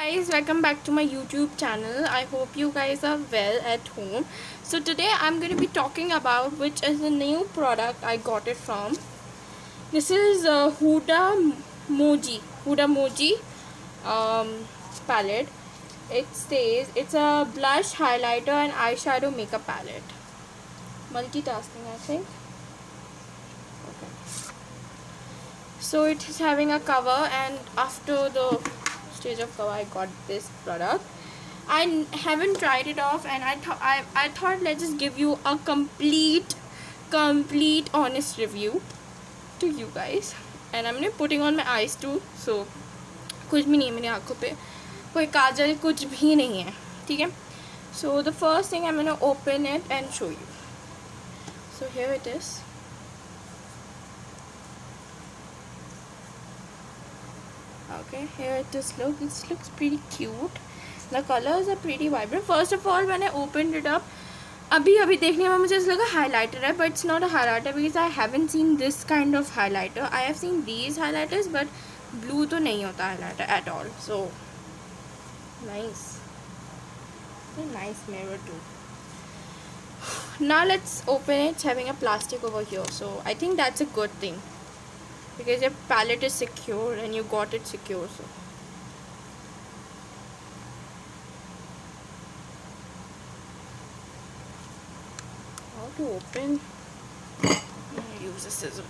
guys, welcome back to my YouTube channel. I hope you guys are well at home. So today I'm going to be talking about which is a new product I got it from. This is Huda Moji palette. It says it's a blush, highlighter and eyeshadow makeup palette. Multitasking, I think. Okay. So it is having a cover, and after the stage of cover I got this product. I haven't tried it off, and I thought let's just give you a complete honest review to you guys. And I'm putting on my eyes too, so कुछ भी नहीं है मेरी आँखों पे, कोई काजल कुछ भी नहीं है, ठीक है. So the first thing I'm gonna open it and show you. So here it is. Okay, here it is. Look, it looks pretty cute. The colors are pretty vibrant. First of all, when I opened it up, अभी देखने में मुझे ऐसा लगा highlighter है, but it's not a highlighter because I haven't seen this kind of highlighter. I have seen these highlighters, but blue तो नहीं होता highlighter at all. So nice, nice mirror too. Now let's open it. It's having a plastic over here, so I think that's a good thing because your palette is secure and you got it secure. So how to open? I'm gonna use a scissor.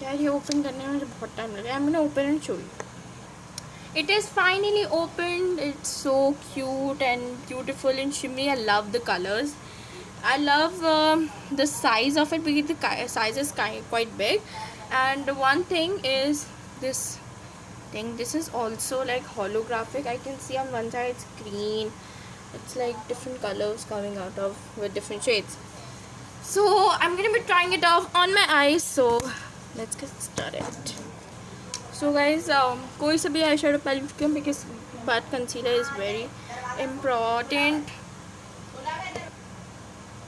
यार ये open करने में मुझे बहुत time लगा. I'm gonna open and show you. It is finally opened. It's so cute and beautiful and shimmery. I love the colors. I love the size of it because the size is quite big. And one thing is this thing. This is also like holographic. I can see on one side it's green. It's like different colors coming out of with different shades. So I'm gonna be trying it off on my eyes. So let's get started. So guys, कोई सा भी eye shadow palette क्यों, because but concealer is very important.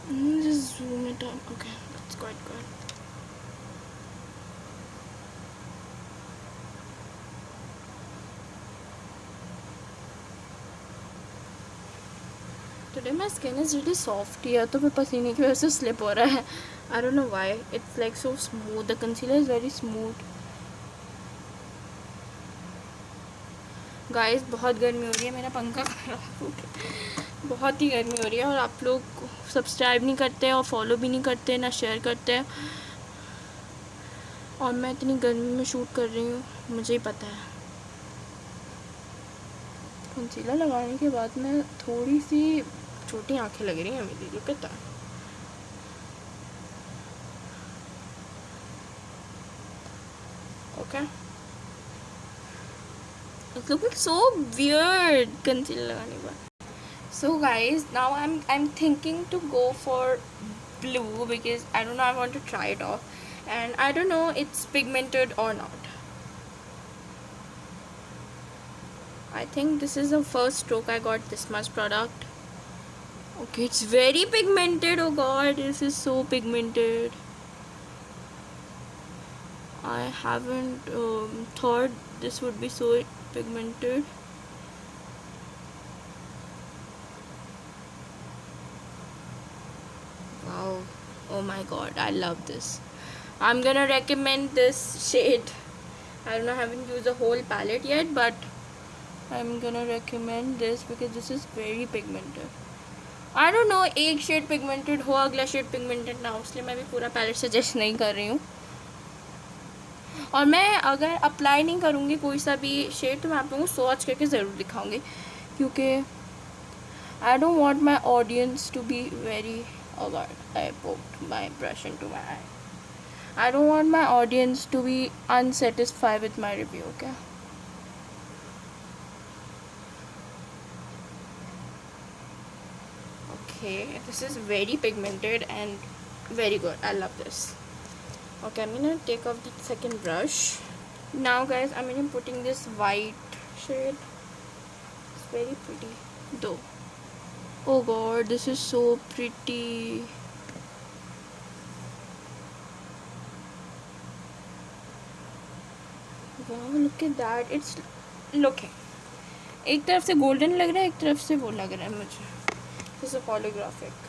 Just zoom it up. Okay, that's quite good. Today my skin is really soft here, तो मैं पसीने की वजह से slip हो रहा है. I don't know why. It's like so smooth. The concealer is very smooth. Guys बहुत गर्मी हो रही है, मेरा पंखा खराब हो गया. बहुत ही गर्मी हो रही है और आप लोग सब्सक्राइब नहीं करते हैं और फॉलो भी नहीं करते हैं, ना शेयर करते हैं. और मैं इतनी गर्मी में शूट कर रही हूँ, मुझे ही पता है. कंसीलर लगाने के बाद में थोड़ी सी छोटी आंखें लग रही हैं मेरी. Look at that. Okay, it's looking so weird concealer लगाने के बाद. So guys, now I'm thinking to go for blue because I don't know, I want to try it off and I don't know it's pigmented or not. I think this is the first stroke I got this much product. Okay, it's very pigmented. Oh god, this is so pigmented. I haven't thought this would be so pigmented. Wow, oh my god, I love this. I'm gonna recommend this shade. I don't know, I haven't used the whole palette yet, but I'm gonna recommend this because this is very pigmented. I don't know, एक shade pigmented हो, अगला shade pigmented ना हो, इसलिए मैं भी पूरा palette suggest नहीं कर रही हूँ. और मैं अगर अप्लाई नहीं करूँगी कोई सा भी शेड तो मैं आप लोगों को स्वॉच करके ज़रूर दिखाऊँगी, क्योंकि I don't want my audience to be very. Oh god, I poked my brush into my eye. I don't want my audience to be unsatisfied with my review, okay? Okay, this is very pigmented and very good. I love this. Okay, I'm gonna take off the second brush. Now guys, I'm gonna putting this white shade. It's very pretty though. Oh god, this is so pretty. Wow, look at that. It's look. एक तरफ से golden लग रहा है, एक तरफ से वो लग रहा है मुझे जैसे holographic.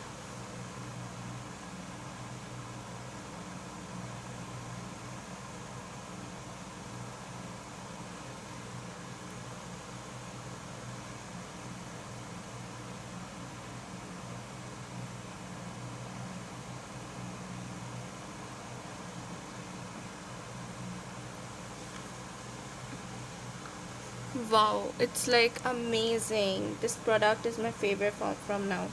Wow, it's like amazing. This product is my favorite from now.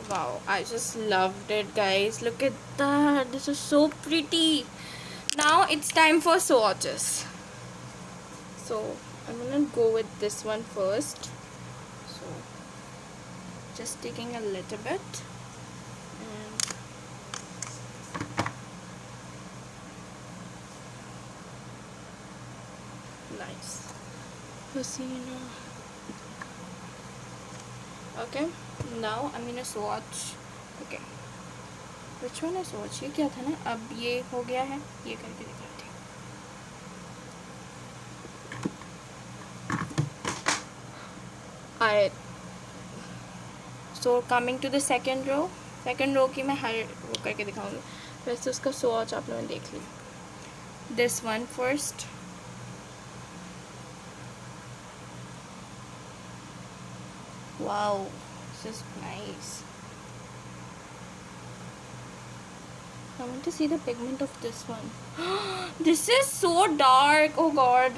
Wow, I just loved it, guys. Look at that. This is so pretty. Now it's time for swatches. So I'm gonna go with this one first. So just taking a little bit and nice. Hasina. Okay, now I'm gonna swatch. Okay, which one is swatch? ये क्या था ना, अब ये हो गया है, ये करके दिखाती हूँ. I so coming to the second row की मैं हर वो करके दिखाऊंगी. वैसे उसका swatch आप लोगों ने देख लिया. This one first. Wow, this is nice. I want to see the pigment of this one. This is so dark. Oh god.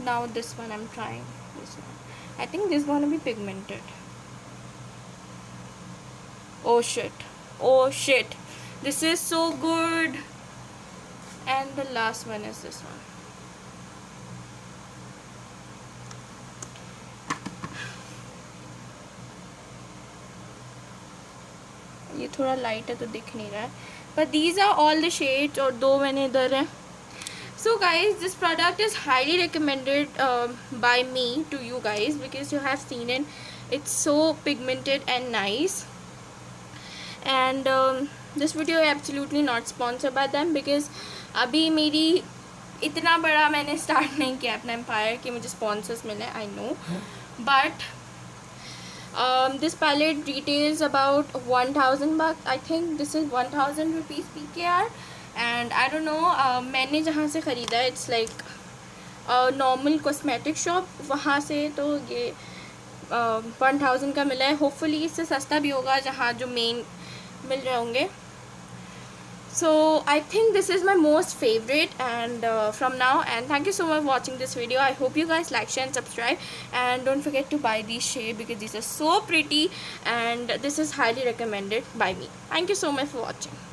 Now this one I'm trying. This one. I think this is gonna be pigmented. Oh shit. Oh shit. This is so good. And the last one is this one. ये थोड़ा light है तो दिख नहीं रहा है, but these are all the shades और दो मैंने इधर है. So guys, this product is highly recommended by me to you guys because you have seen it. It's so pigmented and nice. And this video is absolutely not sponsored by them because अभी मेरी इतना बड़ा मैंने start नहीं किया अपना empire कि मुझे स्पॉन्सर्स मिले. I know, but this palette retails about 1000 bucks. I think this is 1000 rupees PKR. And I don't know, मैंने जहाँ से ख़रीदा है it's like normal cosmetic shop, वहाँ से तो ये 1000 का मिला है. होपफुली इससे सस्ता भी होगा जहाँ जो मेन मिल रहे होंगे. So I think this is my most favorite and from now. And thank you so much for watching this video. I hope you guys like, share and subscribe, and don't forget to buy these shades because these are so pretty and this is highly recommended by me. Thank you so much for watching.